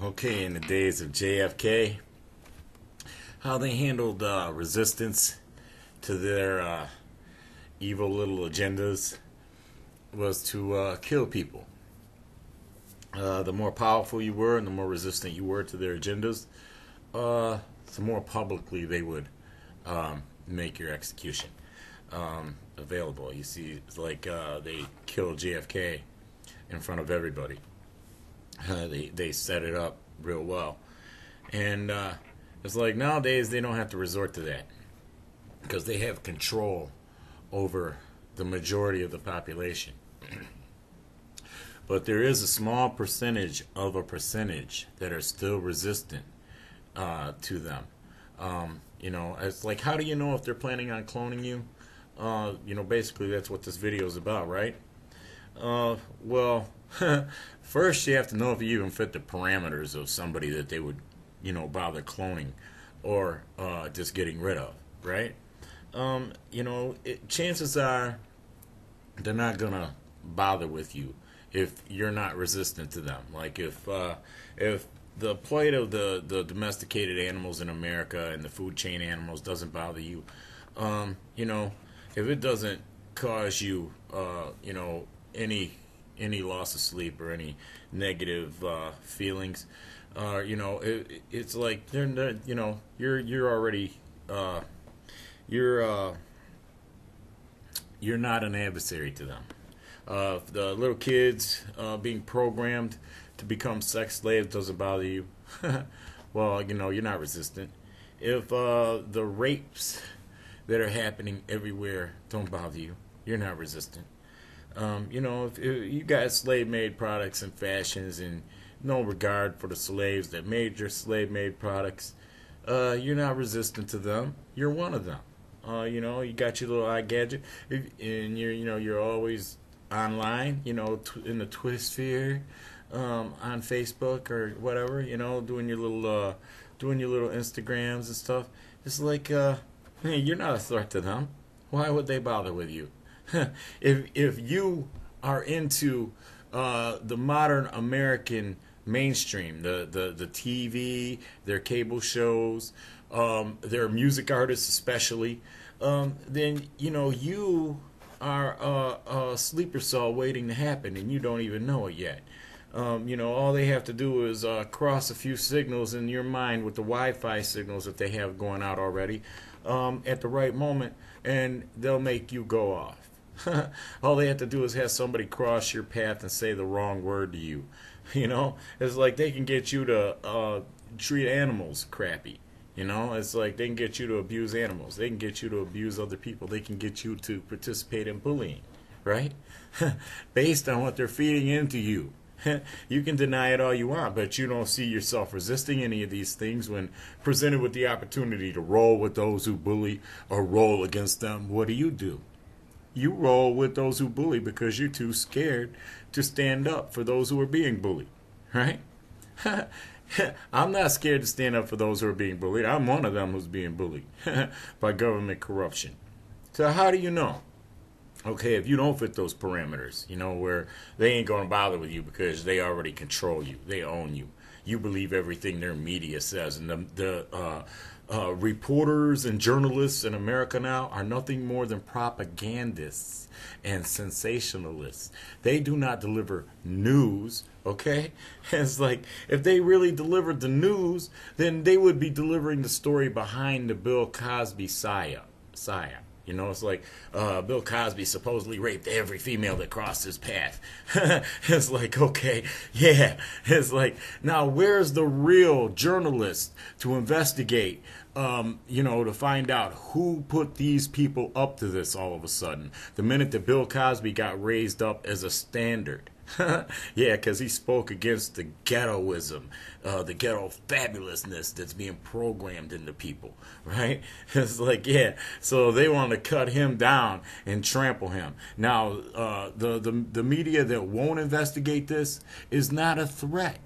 Okay, in the days of JFK, how they handled resistance to their evil little agendas was to kill people. The more powerful you were and the more resistant you were to their agendas, the more publicly they would make your execution available. You see, it's like they killed JFK in front of everybody. They set it up real well. And it's like nowadays they don't have to resort to that because they have control over the majority of the population. But there is a small percentage of a percentage that are still resistant to them. It's like, how do you know if they're planning on cloning you? Basically that's what this video is about, right? Well, first you have to know if you even fit the parameters of somebody that they would, bother cloning or just getting rid of, right? Chances are they're not gonna bother with you if you're not resistant to them. Like if the plight of the domesticated animals in America and the food chain animals doesn't bother you, if it doesn't cause you, any loss of sleep or any negative feelings, it's like you're already you're not an adversary to them. The little kids being programmed to become sex slaves doesn't bother you. Well, you're not resistant. If the rapes that are happening everywhere don't bother you, you're not resistant. If you got slave-made products and fashions and no regard for the slaves that made your slave-made products, you're not resistant to them. You're one of them. You got your little eye gadget, and you're always online, in the Twitter, on Facebook or whatever, doing your little Instagrams and stuff. It's like, hey, you're not a threat to them. Why would they bother with you? If you are into the modern American mainstream, the TV, their cable shows, their music artists especially, then you are a sleeper cell waiting to happen, and you don't even know it yet. All they have to do is cross a few signals in your mind with the Wi-Fi signals that they have going out already at the right moment, and they'll make you go off. All they have to do is have somebody cross your path and say the wrong word to you. It's like they can get you to treat animals crappy. It's like they can get you to abuse animals. They can get you to abuse other people. They can get you to participate in bullying, right? Based on what they're feeding into you. You can deny it all you want, but you don't see yourself resisting any of these things when presented with the opportunity to roll with those who bully or roll against them. What do? You roll with those who bully because you're too scared to stand up for those who are being bullied, right? I'm not scared to stand up for those who are being bullied. I'm one of them who's being bullied by government corruption. So how do you know? Okay, if you don't fit those parameters, where they ain't going to bother with you because they already control you. They own you. You believe everything their media says. And the reporters and journalists in America now are nothing more than propagandists and sensationalists. They do not deliver news, okay? It's like, if they really delivered the news, then they would be delivering the story behind the Bill Cosby saya. It's like Bill Cosby supposedly raped every female that crossed his path. It's like, okay, yeah. It's like, now where's the real journalist to investigate, to find out who put these people up to this all of a sudden? The minute that Bill Cosby got raised up as a standard. Yeah, because he spoke against the ghettoism, the ghetto fabulousness that's being programmed into people, right? It's like, yeah, so they want to cut him down and trample him. Now, the media that won't investigate this is not a threat.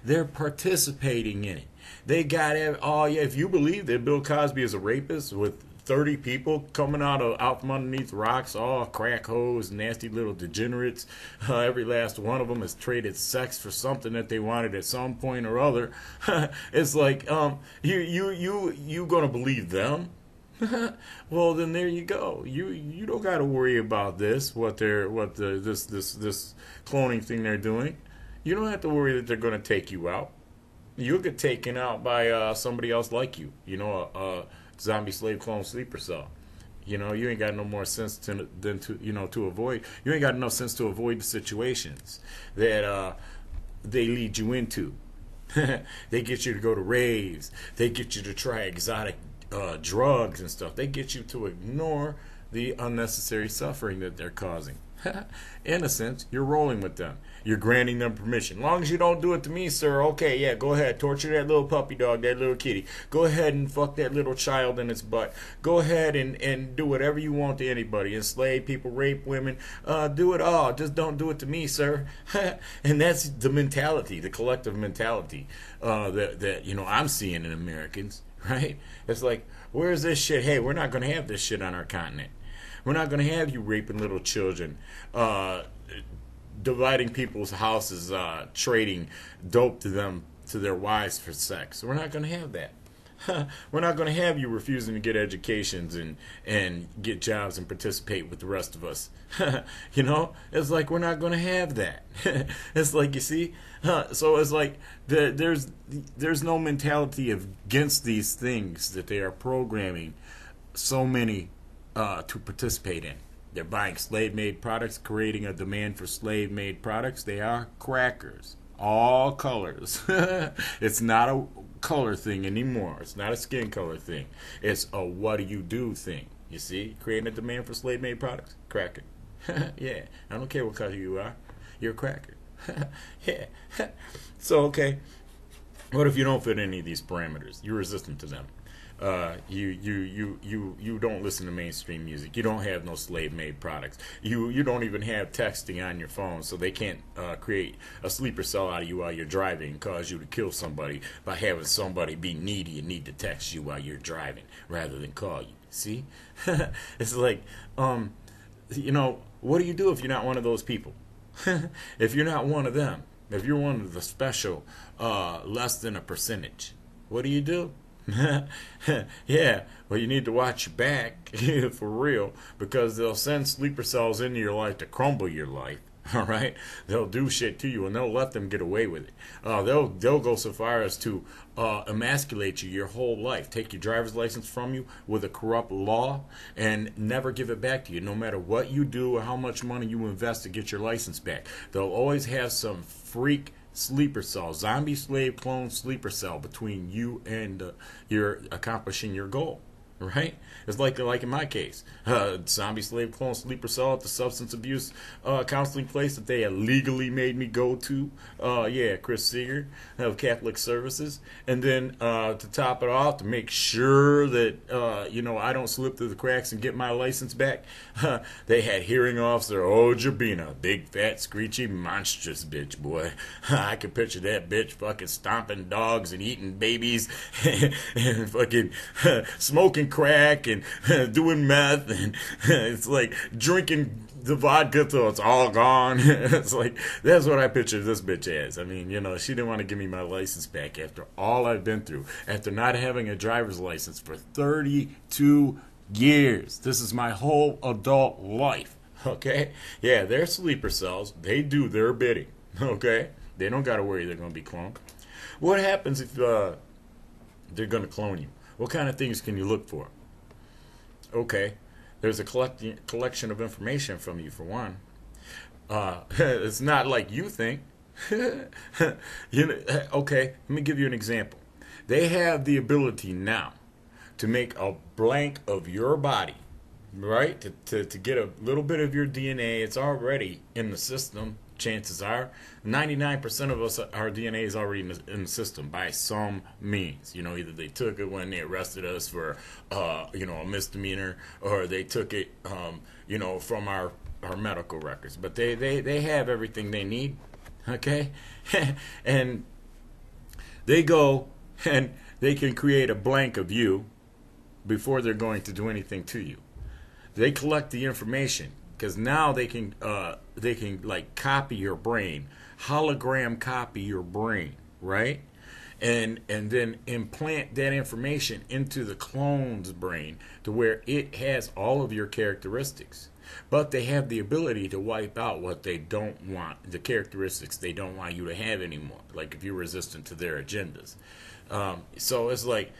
They're participating in it. They got, oh yeah, if you believe that Bill Cosby is a rapist with 30 people coming out from underneath rocks, all crack hoes, nasty little degenerates. Every last one of them has traded sex for something that they wanted at some point or other. It's like, you gonna believe them? Well, then there you go. You don't got to worry about this. This cloning thing they're doing. You don't have to worry that they're going to take you out. You'll get taken out by somebody else like you. A zombie slave clone sleeper cell. You ain't got no more sense to avoid. You ain't got enough sense to avoid the situations that they lead you into. They get you to go to raves. They get you to try exotic drugs and stuff. They get you to ignore the unnecessary suffering that they're causing. In a sense, you're rolling with them. You're granting them permission. As long as you don't do it to me, sir, okay, yeah, go ahead. Torture that little puppy dog, that little kitty. Go ahead and fuck that little child in its butt. Go ahead and do whatever you want to anybody. Enslave people, rape women. Do it all. Just don't do it to me, sir. And that's the mentality, the collective mentality that I'm seeing in Americans, right? It's like, where's this shit? Hey, we're not going to have this shit on our continent. We're not going to have you raping little children, dividing people's houses, trading dope to their wives for sex. We're not going to have that. We're not going to have you refusing to get educations and get jobs and participate with the rest of us. It's like we're not going to have that. It's like, you see, so it's like there's no mentality against these things that they are programming so many to participate in. They're buying slave-made products, creating a demand for slave-made products. They are crackers, all colors. It's not a color thing anymore. It's not a skin color thing. It's a what do you do thing. You see, creating a demand for slave-made products, cracker. Yeah, I don't care what color you are. You're a cracker. Yeah. So, okay, what if you don't fit any of these parameters? You're resistant to them. You don't listen to mainstream music. You don't have no slave-made products. You don't even have texting on your phone, so they can't create a sleeper cell out of you while you're driving and cause you to kill somebody by having somebody be needy and need to text you while you're driving rather than call you. See? It's like, what do you do if you're not one of those people? If you're not one of them, if you're one of the special, less than a percentage, what do you do? Yeah, well, you need to watch your back for real, because they'll send sleeper cells into your life to crumble your life. All right, they'll do shit to you, and they'll let them get away with it. They'll go so far as to emasculate you your whole life, take your driver's license from you with a corrupt law, and never give it back to you, no matter what you do or how much money you invest to get your license back. They'll always have some freak sleeper cell, zombie slave clone sleeper cell between you and you're accomplishing your goal. Right? It's like in my case, zombie slave clone sleeper cell at the substance abuse counseling place that they illegally made me go to. Chris Seeger of Catholic Services, and then to top it off, to make sure that I don't slip through the cracks and get my license back, they had hearing officer Jabina, big fat screechy monstrous bitch, boy. I can picture that bitch fucking stomping dogs and eating babies and fucking smoking crack and doing meth, and it's like drinking the vodka till it's all gone. It's like, that's what I picture this bitch as. I mean, she didn't want to give me my license back after all I've been through, after not having a driver's license for 32 years. This is my whole adult life. Okay? Yeah, they're sleeper cells. They do their bidding. Okay? They don't got to worry they're going to be cloned. What happens if they're going to clone you? What kind of things can you look for? Okay, there's a collection of information from you, for one. It's not like you think. Okay, let me give you an example. They have the ability now to make a blank of your body, right? To get a little bit of your DNA. It's already in the system. Chances are 99% of us, our DNA is already in the system by some means. Either they took it when they arrested us for a misdemeanor, or they took it from our medical records. But they have everything they need. Okay? And they go and they can create a blank of you, before they're going to do anything to you. They collect the information because now they can like copy your brain, hologram copy your brain, right? And then implant that information into the clone's brain to where it has all of your characteristics. But they have the ability to wipe out what they don't want, the characteristics they don't want you to have anymore, like if you're resistant to their agendas. So it's like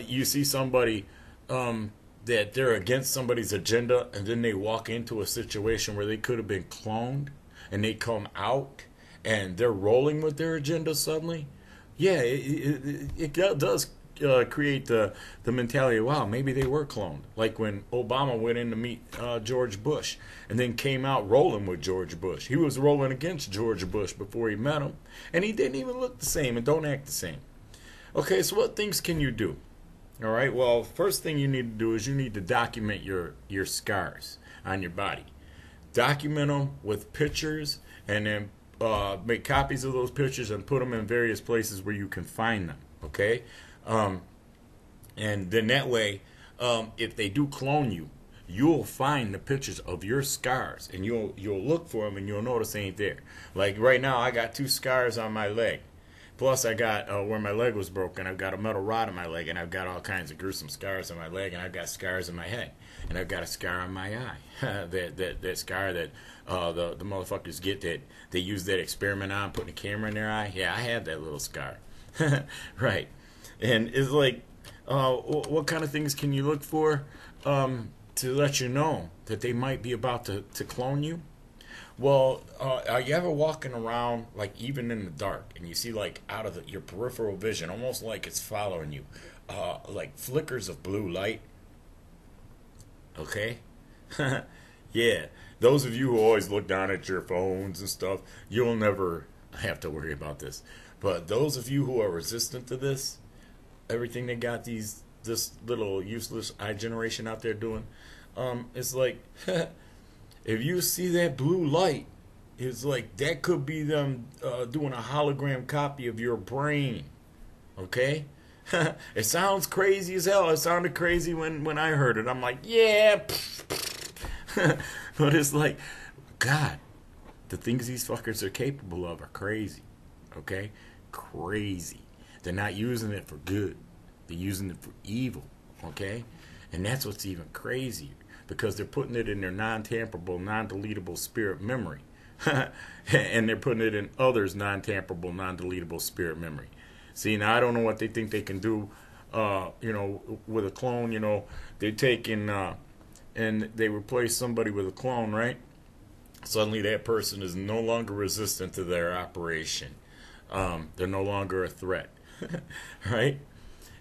you see somebody that they're against somebody's agenda, and then they walk into a situation where they could have been cloned, and they come out, and they're rolling with their agenda suddenly. Yeah, it does create the mentality, wow, maybe they were cloned. Like when Obama went in to meet George Bush and then came out rolling with George Bush. He was rolling against George Bush before he met him, and he didn't even look the same and don't act the same. Okay, so what things can you do? All right, well, first thing you need to do is you need to document your scars on your body. Document them with pictures, and then make copies of those pictures and put them in various places where you can find them, okay? And then that way, if they do clone you, you'll find the pictures of your scars, and you'll look for them, and you'll notice they ain't there. Like right now, I got 2 scars on my leg. Plus, I got where my leg was broken, I've got a metal rod in my leg, and I've got all kinds of gruesome scars on my leg, and I've got scars in my head, and I've got a scar on my eye. that scar that the motherfuckers get that they use that experiment on, putting a camera in their eye. Yeah, I have that little scar. Right. And it's like, what kind of things can you look for to let you know that they might be about to clone you? Well, are you ever walking around, like even in the dark, and you see like out of your peripheral vision, almost like it's following you, like flickers of blue light? Okay? Yeah. Those of you who always look down at your phones and stuff, you'll never have to worry about this. But those of you who are resistant to this, everything they got this little useless eye generation out there doing, it's like, if you see that blue light, it's like that could be them doing a hologram copy of your brain. Okay? It sounds crazy as hell. It sounded crazy when I heard it. I'm like, yeah. But it's like, God, the things these fuckers are capable of are crazy. Okay? Crazy. They're not using it for good. They're using it for evil. Okay? And that's what's even crazier, because they're putting it in their non-tamperable, non-deletable spirit memory. And they're putting it in others' non-tamperable, non-deletable spirit memory. See, now I don't know what they think they can do, with a clone. They take and they replace somebody with a clone, right? Suddenly that person is no longer resistant to their operation. They're no longer a threat, right?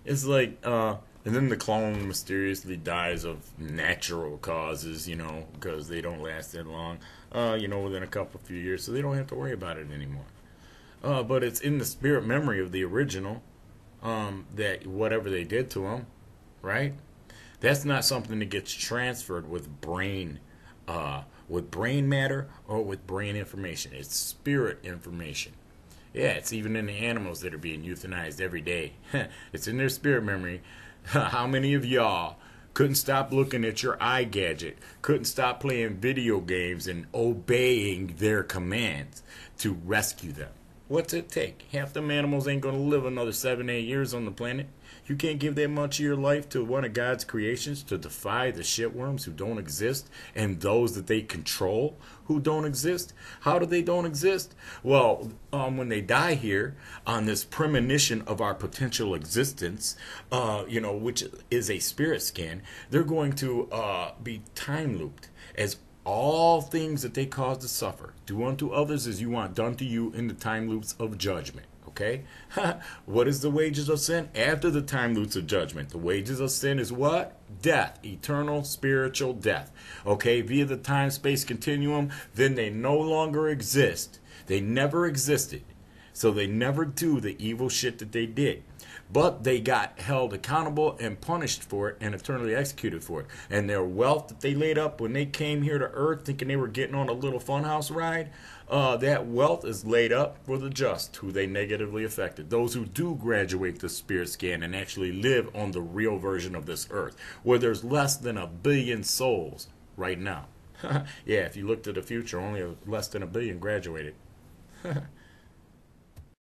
It's like, and then the clone mysteriously dies of natural causes, because they don't last that long, within a few years, so they don't have to worry about it anymore. But it's in the spirit memory of the original, that whatever they did to them, right? That's not something that gets transferred with brain matter or with brain information. It's spirit information. Yeah, it's even in the animals that are being euthanized every day. It's in their spirit memory. How many of y'all couldn't stop looking at your eye gadget, couldn't stop playing video games and obeying their commands to rescue them? What's it take? Half them animals ain't going to live another 7-8 years on the planet. You can't give that much of your life to one of God's creations to defy the shitworms who don't exist and those that they control who don't exist. How do they don't exist? Well, when they die here on this premonition of our potential existence, which is a spirit scan, they're going to be time looped as all things that they cause to suffer. Do unto others as you want done to you in the time loops of judgment. Okay? What is the wages of sin? After the time loops of judgment, the wages of sin is what? Death. Eternal spiritual death. Okay? Via the time-space continuum, then they no longer exist. They never existed. So they never do the evil shit that they did. But they got held accountable and punished for it and eternally executed for it. And their wealth that they laid up when they came here to earth thinking they were getting on a little funhouse ride, that wealth is laid up for the just, who they negatively affected. Those who do graduate the spirit scan and actually live on the real version of this earth, where there's less than 1 billion souls right now. Yeah, if you look to the future, only less than 1 billion graduated.